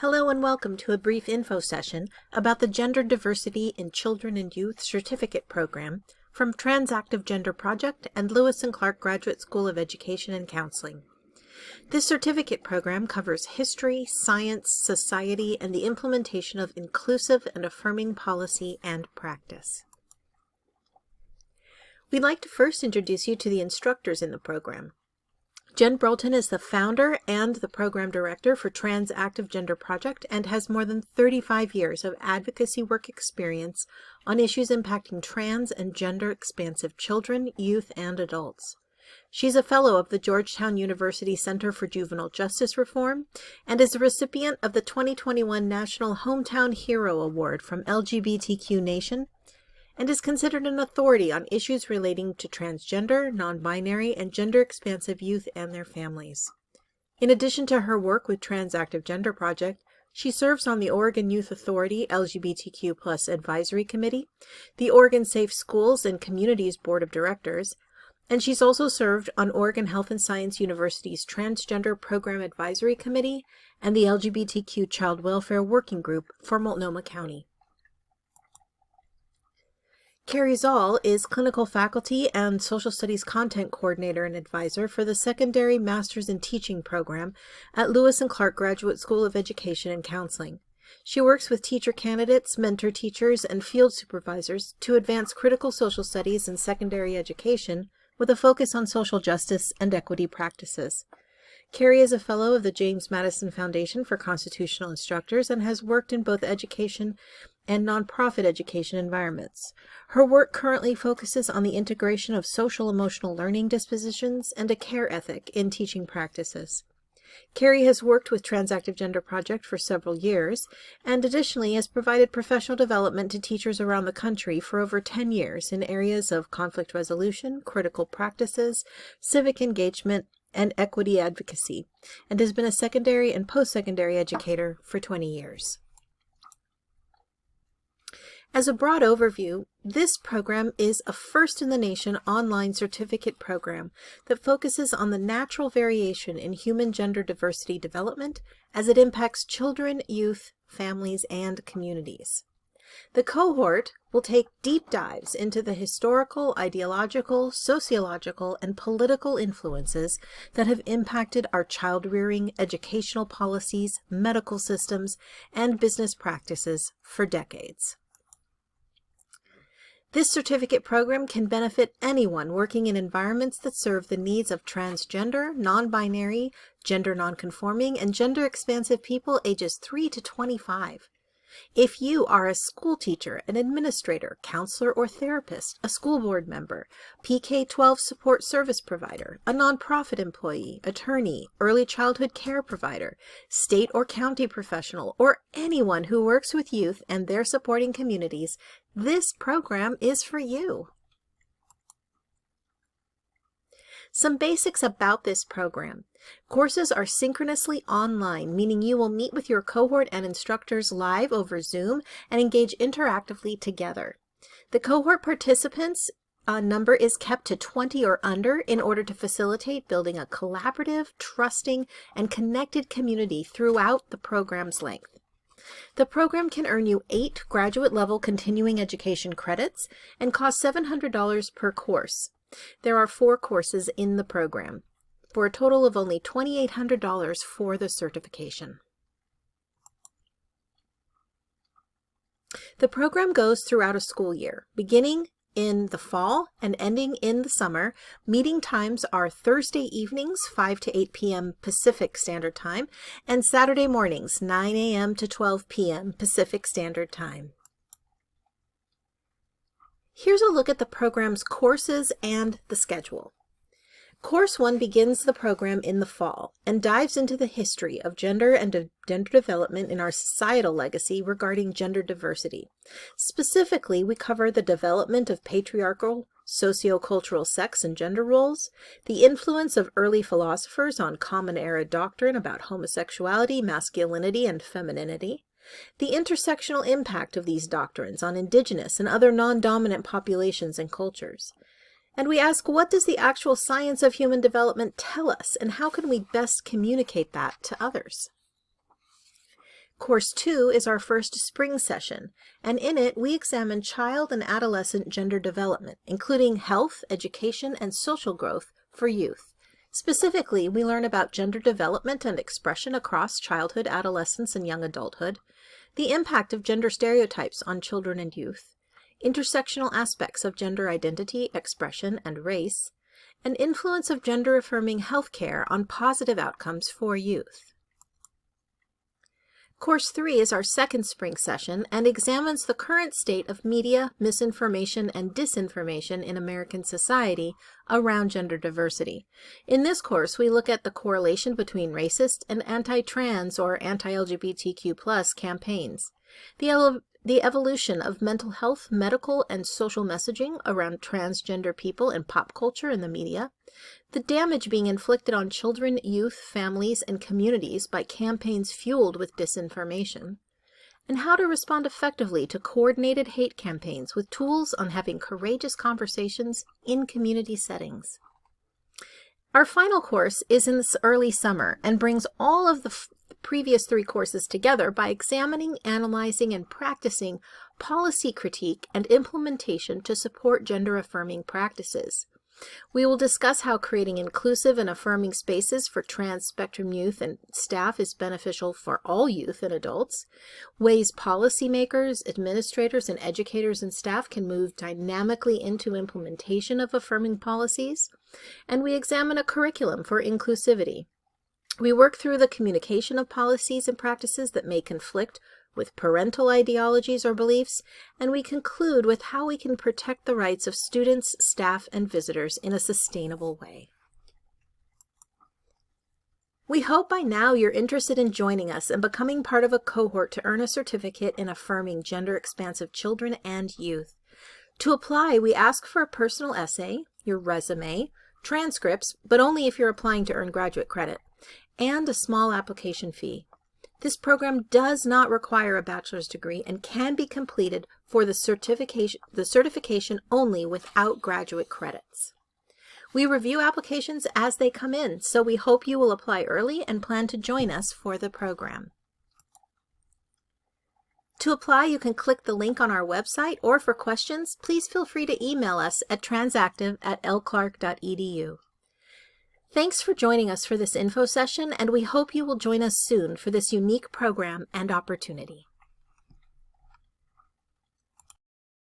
Hello and welcome to a brief info session about the Gender Diversity in Children and Youth Certificate Program from Transactive Gender Project and Lewis and Clark Graduate School of Education and Counseling. This certificate program covers history, science, society, and the implementation of inclusive and affirming policy and practice. We'd like to first introduce you to the instructors in the program. Jen Brolton is the founder and the program director for Transactive Gender Project and has more than 35 years of advocacy work experience on issues impacting trans and gender-expansive children, youth, and adults. She's a fellow of the Georgetown University Center for Juvenile Justice Reform and is a recipient of the 2021 National Hometown Hero Award from LGBTQ Nation, and is considered an authority on issues relating to transgender, non-binary, and gender-expansive youth and their families. In addition to her work with Transactive Gender Project, she serves on the Oregon Youth Authority LGBTQ+ Advisory Committee, the Oregon Safe Schools and Communities Board of Directors, and she's also served on Oregon Health and Science University's Transgender Program Advisory Committee and the LGBTQ Child Welfare Working Group for Multnomah County. Carrie Zoll is Clinical Faculty and Social Studies Content Coordinator and Advisor for the Secondary Masters in Teaching program at Lewis and Clark Graduate School of Education and Counseling. She works with teacher candidates, mentor teachers, and field supervisors to advance critical social studies in secondary education with a focus on social justice and equity practices. Carrie is a fellow of the James Madison Foundation for Constitutional Instructors and has worked in both education and nonprofit education environments. Her work currently focuses on the integration of social-emotional learning dispositions and a care ethic in teaching practices. Carrie has worked with Transactive Gender Project for several years, and additionally has provided professional development to teachers around the country for over 10 years in areas of conflict resolution, critical practices, civic engagement, and equity advocacy, and has been a secondary and post-secondary educator for 20 years. As a broad overview, this program is a first-in-the-nation online certificate program that focuses on the natural variation in human gender diversity development as it impacts children, youth, families, and communities. The cohort will take deep dives into the historical, ideological, sociological, and political influences that have impacted our child-rearing, educational policies, medical systems, and business practices for decades. This certificate program can benefit anyone working in environments that serve the needs of transgender, non-binary, gender non-conforming, and gender-expansive people ages 3 to 25. If you are a school teacher, an administrator, counselor, or therapist, a school board member, PK-12 support service provider, a nonprofit employee, attorney, early childhood care provider, state or county professional, or anyone who works with youth and their supporting communities, this program is for you. Some basics about this program. Courses are synchronously online, meaning you will meet with your cohort and instructors live over Zoom and engage interactively together. The cohort participants number is kept to 20 or under in order to facilitate building a collaborative, trusting, and connected community throughout the program's length. The program can earn you 8 graduate-level continuing education credits and costs $700 per course. There are 4 courses in the program, for a total of only $2,800 for the certification. The program goes throughout a school year, beginning in the fall and ending in the summer. Meeting times are Thursday evenings, 5 to 8 p.m. Pacific Standard Time, and Saturday mornings, 9 a.m. to 12 p.m. Pacific Standard Time. Here's a look at the program's courses and the schedule. Course 1 begins the program in the fall and dives into the history of gender and gender development in our societal legacy regarding gender diversity. Specifically, we cover the development of patriarchal, sociocultural sex and gender roles, the influence of early philosophers on common era doctrine about homosexuality, masculinity, and femininity, the intersectional impact of these doctrines on indigenous and other non-dominant populations and cultures. And we ask, what does the actual science of human development tell us, and how can we best communicate that to others? Course 2 is our first spring session, and in it we examine child and adolescent gender development, including health, education, and social growth for youth. Specifically, we learn about gender development and expression across childhood, adolescence, and young adulthood, the impact of gender stereotypes on children and youth, intersectional aspects of gender identity, expression, and race, and influence of gender-affirming healthcare on positive outcomes for youth. Course 3 is our second spring session and examines the current state of media, misinformation, and disinformation in American society around gender diversity. In this course, we look at the correlation between racist and anti-trans or anti-LGBTQ+ campaigns, the evolution of mental health, medical, and social messaging around transgender people in pop culture and the media, the damage being inflicted on children, youth, families, and communities by campaigns fueled with disinformation, and how to respond effectively to coordinated hate campaigns with tools on having courageous conversations in community settings. Our final course is in this early summer and brings all of the previous 3 courses together by examining, analyzing, and practicing policy critique and implementation to support gender-affirming practices. We will discuss how creating inclusive and affirming spaces for trans-spectrum youth and staff is beneficial for all youth and adults, ways policymakers, administrators, and educators and staff can move dynamically into implementation of affirming policies, and we examine a curriculum for inclusivity. We work through the communication of policies and practices that may conflict with parental ideologies or beliefs, and we conclude with how we can protect the rights of students, staff, and visitors in a sustainable way. We hope by now you're interested in joining us and becoming part of a cohort to earn a certificate in affirming gender-expansive children and youth. To apply, we ask for a personal essay, your resume, transcripts, but only if you're applying to earn graduate credit, and a small application fee. This program does not require a bachelor's degree and can be completed for the certification only without graduate credits. We review applications as they come in, so we hope you will apply early and plan to join us for the program. To apply, you can click the link on our website, or for questions, please feel free to email us at transactive@lclark.edu. Thanks for joining us for this info session, and we hope you will join us soon for this unique program and opportunity.